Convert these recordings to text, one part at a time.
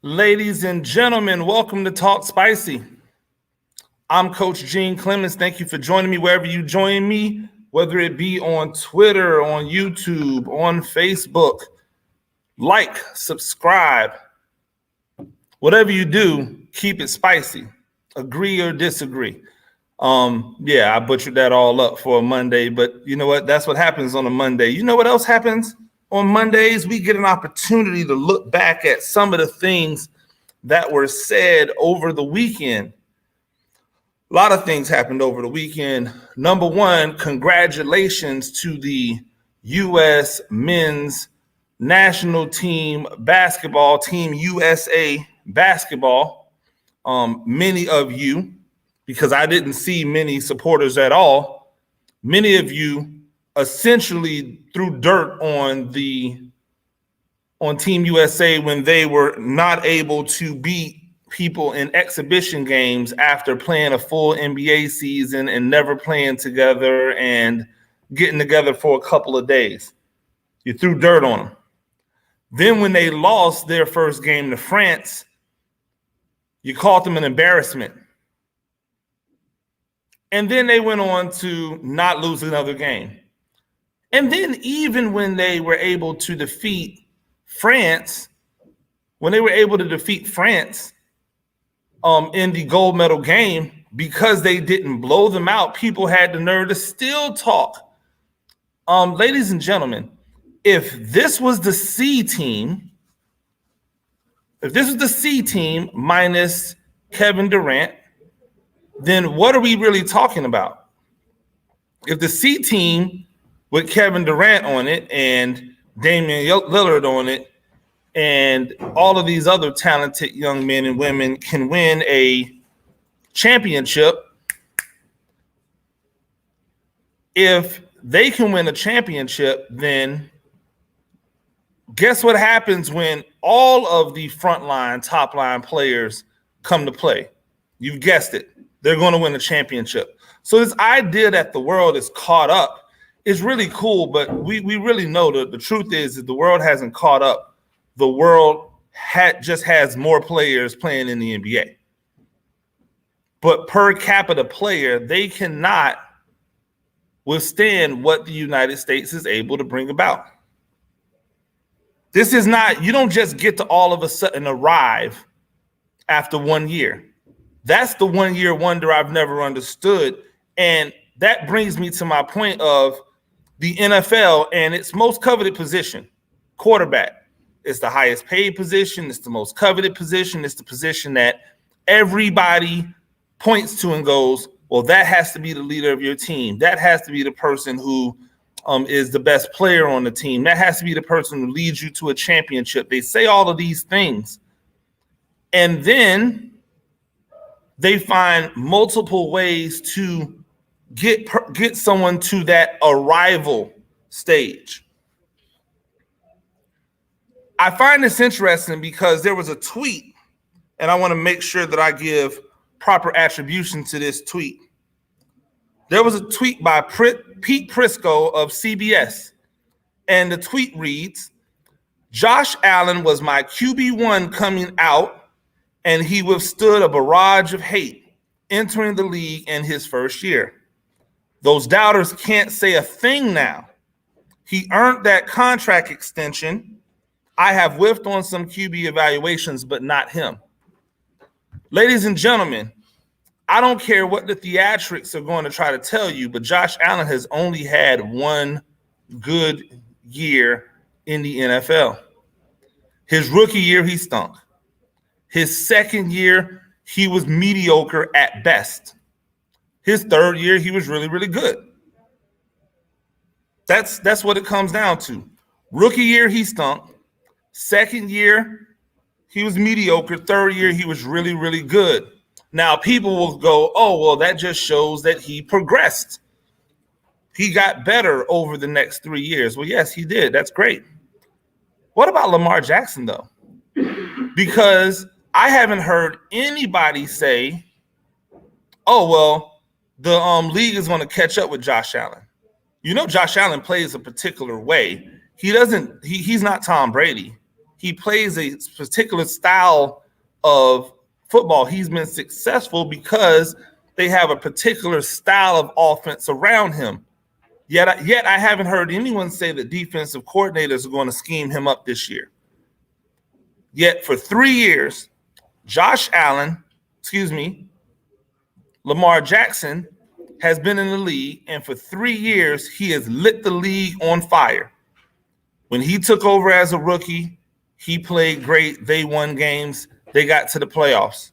Ladies and gentlemen, welcome to Talk Spicy. I'm Coach Gene Clemens. Thank you for joining me wherever you join me, whether it be on Twitter, on YouTube, on Facebook. Like, subscribe. Whatever you do, keep it spicy. Agree or disagree. I butchered that all up for a Monday, but you know what? That's what happens on a Monday. You know what else happens? On Mondays, we get an opportunity to look back at some of the things that were said over the weekend. A lot of things happened over the weekend. Number one, congratulations to the U.S. men's national team basketball, Team USA basketball. Many of you, because I didn't see many supporters at all, many of you essentially threw dirt on Team USA when they were not able to beat people in exhibition games after playing a full NBA season and never playing together and getting together for a couple of days. You threw dirt on them. Then when they lost their first game to France, you called them an embarrassment. And then they went on to not lose another game. And then even when they were able to defeat France, in the gold medal game, because they didn't blow them out, people had the nerve to still talk. Ladies and gentlemen, if this was the C team minus Kevin Durant, then what are we really talking about? If the C team with Kevin Durant on it and Damian Lillard on it and all of these other talented young men and women can win a championship, if they can win a championship, then guess what happens when all of the frontline, top-line players come to play? You've guessed it. They're going to win a championship. So this idea that the world is caught up is really cool, but we really know that the truth is that the world hasn't caught up. The world just has more players playing in the NBA. But per capita player, they cannot withstand what the United States is able to bring about. This is not, you don't just get to all of a sudden arrive after 1 year. That's the 1 year wonder I've never understood. And that brings me to my point of the NFL and its most coveted position, quarterback. It's the highest paid position. It's the most coveted position. It's the position that everybody points to and goes, well, that has to be the leader of your team. That has to be the person who is the best player on the team. That has to be the person who leads you to a championship. They say all of these things. And then they find multiple ways to get someone to that arrival stage. I find this interesting because there was a tweet, and I want to make sure that I give proper attribution to this tweet. There was a tweet by Pete Prisco of CBS, and the tweet reads, "Josh Allen was my QB1 coming out, and he withstood a barrage of hate entering the league in his first year. Those doubters can't say a thing now. He earned that contract extension. I have whiffed on some QB evaluations, but not him." Ladies and gentlemen, I don't care what the theatrics are going to try to tell you, but Josh Allen has only had one good year in the NFL. His rookie year, he stunk. His second year, he was mediocre at best. His third year, he was really, really good. That's what it comes down to. Rookie year, he stunk. Second year, he was mediocre. Third year, he was really, really good. Now, people will go, oh, well, that just shows that he progressed. He got better over the next 3 years. Well, yes, he did. That's great. What about Lamar Jackson, though? Because I haven't heard anybody say, oh, well, the league is going to catch up with Josh Allen. You know, Josh Allen plays a particular way. He's not Tom Brady. he plays a particular style of football. He's been successful because they have a particular style of offense around him. Yet I haven't heard anyone say that defensive coordinators are going to scheme him up this year. Yet for 3 years, Lamar Jackson has been in the league, and for 3 years, he has lit the league on fire. When he took over as a rookie, he played great. They won games. They got to the playoffs.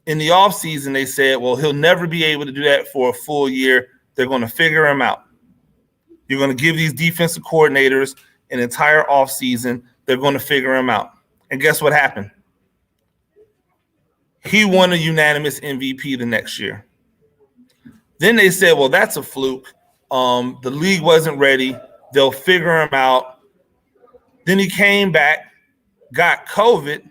In the offseason, they said, well, he'll never be able to do that for a full year. They're going to figure him out. You're going to give these defensive coordinators an entire offseason. They're going to figure him out. And guess what happened? He won a unanimous MVP the next year. Then they said, well, that's a fluke. The league wasn't ready. They'll figure him out. Then he came back, got COVID,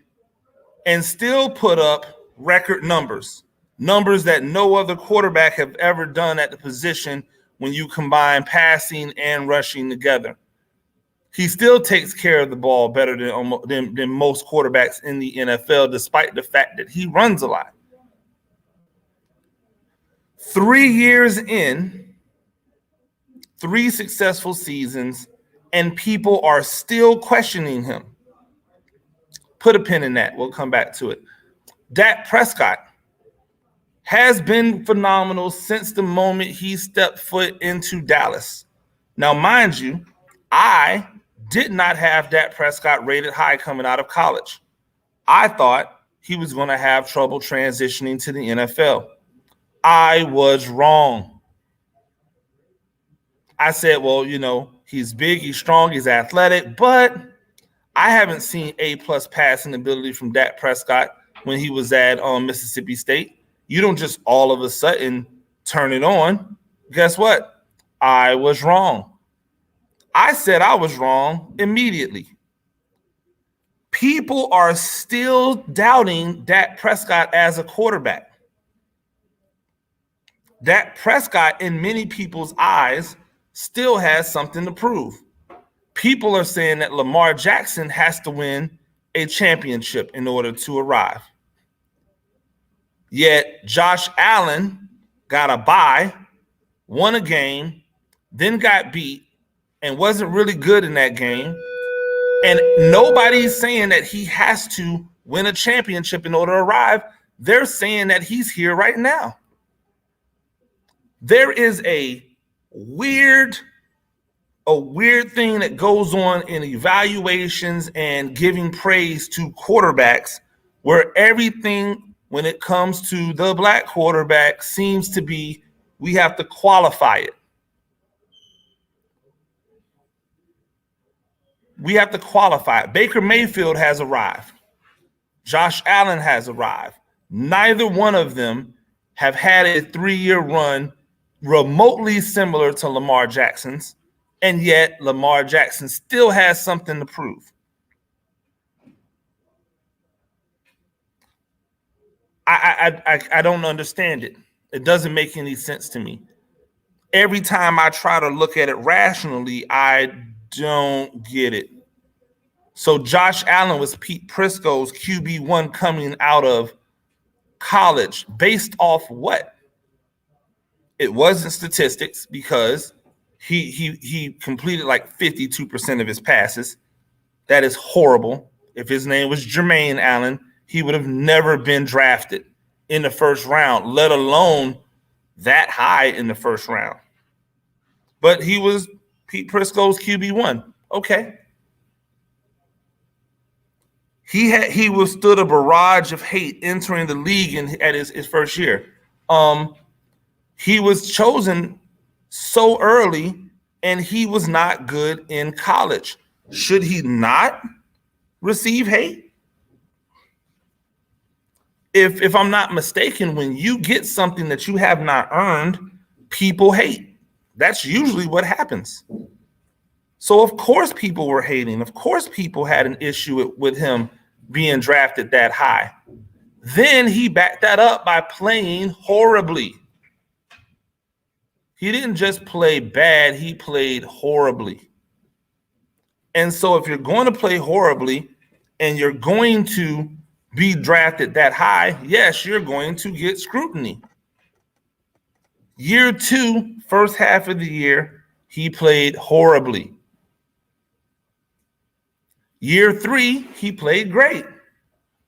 and still put up record numbers that no other quarterback have ever done at the position when you combine passing and rushing together. He still takes care of the ball better than most quarterbacks in the NFL, despite the fact that he runs a lot. 3 years in, 3 successful seasons, and people are still questioning him. Put a pin in that. We'll come back to it. Dak Prescott has been phenomenal since the moment he stepped foot into Dallas. Now, mind you, I did not have Dak Prescott rated high coming out of college. I thought he was going to have trouble transitioning to the NFL. I was wrong. I said, well, he's big, he's strong, he's athletic, but I haven't seen A-plus passing ability from Dak Prescott when he was at Mississippi State. You don't just all of a sudden turn it on. Guess what? I was wrong. I said I was wrong immediately. People are still doubting Dak Prescott as a quarterback. Dak Prescott, in many people's eyes, still has something to prove. People are saying that Lamar Jackson has to win a championship in order to arrive. Yet Josh Allen got a bye, won a game, then got beat, and wasn't really good in that game. And nobody's saying that he has to win a championship in order to arrive. They're saying that he's here right now. There is a weird thing that goes on in evaluations and giving praise to quarterbacks where everything, when it comes to the black quarterback, seems to be we have to qualify it. We have to qualify it. Baker Mayfield has arrived. Josh Allen has arrived. Neither one of them have had a 3-year run remotely similar to Lamar Jackson's, and yet Lamar Jackson still has something to prove. I don't understand it. It doesn't make any sense to me. Every time I try to look at it rationally, I don't get it. So Josh Allen was Pete Prisco's QB1 coming out of college based off what? It wasn't statistics because he completed like 52% of his passes. That is horrible. If his name was Jermaine Allen, he would have never been drafted in the first round, let alone that high in the first round. But he was Pete Prisco's QB1. Okay. He withstood a barrage of hate entering the league at his first year. He was chosen so early, and he was not good in college. Should he not receive hate? If I'm not mistaken, when you get something that you have not earned, people hate. That's usually what happens. So of course people were hating. Of course people had an issue with him being drafted that high. Then he backed that up by playing horribly. He didn't just play bad, he played horribly. And so if you're going to play horribly and you're going to be drafted that high, yes, you're going to get scrutiny. Year 2, first half of the year, he played horribly. Year 3, he played great.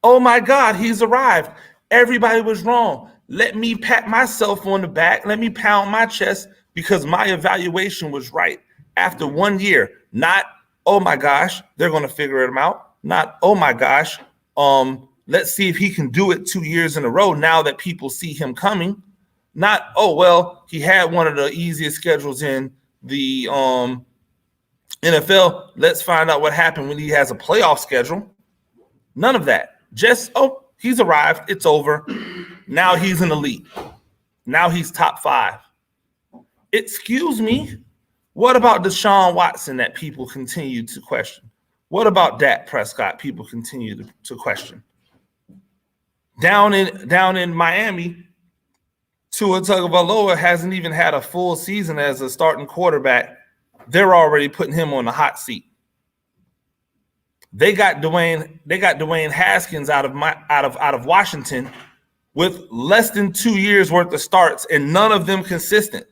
Oh my God, he's arrived. Everybody was wrong. Let me pat myself on the back. Let me pound my chest because my evaluation was right after 1 year. Not, oh my gosh, they're going to figure it out. Not, oh my gosh, let's see if he can do it 2 years in a row now that people see him coming. Not, oh, well, he had one of the easiest schedules in the NFL. Let's find out what happened when he has a playoff schedule. None of that. Just, oh, he's arrived. It's over. Now he's an elite. Now he's top 5. Excuse me. What about Deshaun Watson that people continue to question? What about Dak Prescott? People continue to question. Down in Miami, Tua Tagovailoa hasn't even had a full season as a starting quarterback. They're already putting him on the hot seat. They got Dwayne Haskins out of Washington with less than 2 years worth of starts and none of them consistent.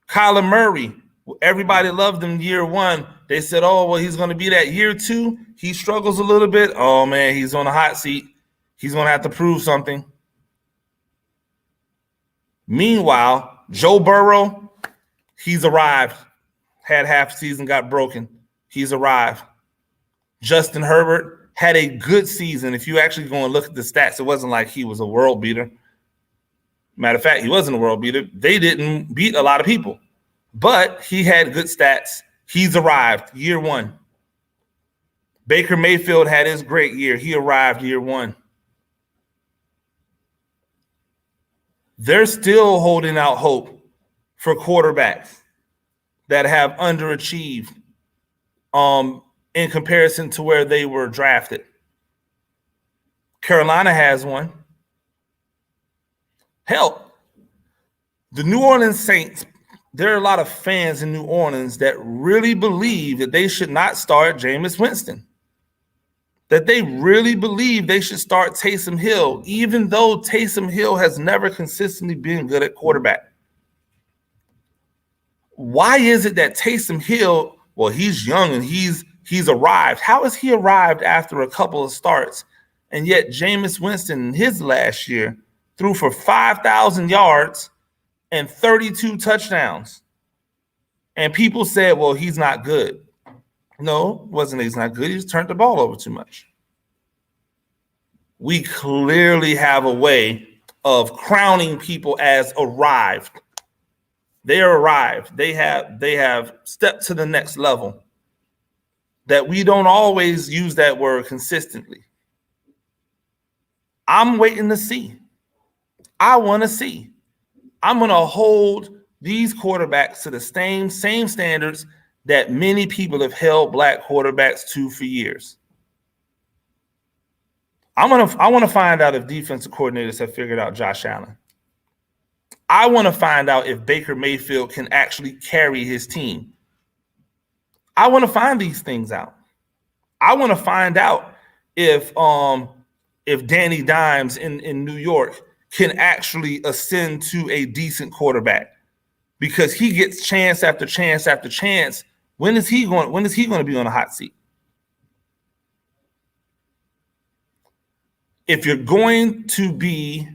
Kyler Murray, everybody loved him year 1. They said, oh, well, he's going to be that. Year 2, he struggles a little bit. Oh, man, he's on the hot seat. He's going to have to prove something. Meanwhile, Joe Burrow, he's arrived. Had half season, got broken. He's arrived. Justin Herbert had a good season. If you actually go and look at the stats, it wasn't like he was a world beater. Matter of fact, he wasn't a world beater. They didn't beat a lot of people. But he had good stats. He's arrived year 1. Baker Mayfield had his great year. He arrived year 1. They're still holding out hope for quarterbacks that have underachieved in comparison to where they were drafted. Carolina has one. Hell, the New Orleans Saints, there are a lot of fans in New Orleans that really believe that they should not start Jameis Winston. That they really believe they should start Taysom Hill, even though Taysom Hill has never consistently been good at quarterback. Why is it that Taysom Hill, well, he's young and he's arrived. How has he arrived after a couple of starts? And yet Jameis Winston in his last year threw for 5,000 yards and 32 touchdowns. And people said, well, he's not good. No, it wasn't he's not good. He just turned the ball over too much. We clearly have a way of crowning people as arrived. They are arrived. They have stepped to the next level. That we don't always use that word consistently. I'm waiting to see. I want to see. I'm going to hold these quarterbacks to the same standards that many people have held black quarterbacks to for years. I want to find out if defensive coordinators have figured out Josh Allen. I want to find out if Baker Mayfield can actually carry his team. I want to find these things out. I want to find out if Danny Dimes in New York can actually ascend to a decent quarterback, because he gets chance after chance after chance. When is he going to be on the hot seat? If you're going to be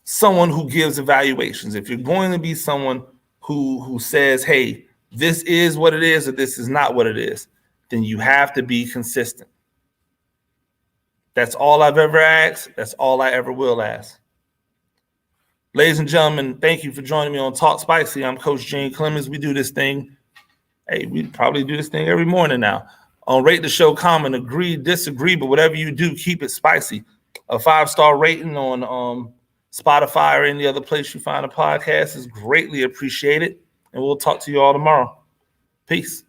someone who gives evaluations, if you're going to be someone who says, hey, this is what it is or this is not what it is, then you have to be consistent. That's all I've ever asked. That's all I ever will ask. Ladies and gentlemen, thank you for joining me on Talk Spicy. I'm Coach Gene Clemens. We do this thing. Hey, we probably do this thing every morning now. Rate the show, comment, agree, disagree, but whatever you do, keep it spicy. A 5-star rating on Spotify or any other place you find a podcast is greatly appreciated. And we'll talk to you all tomorrow. Peace.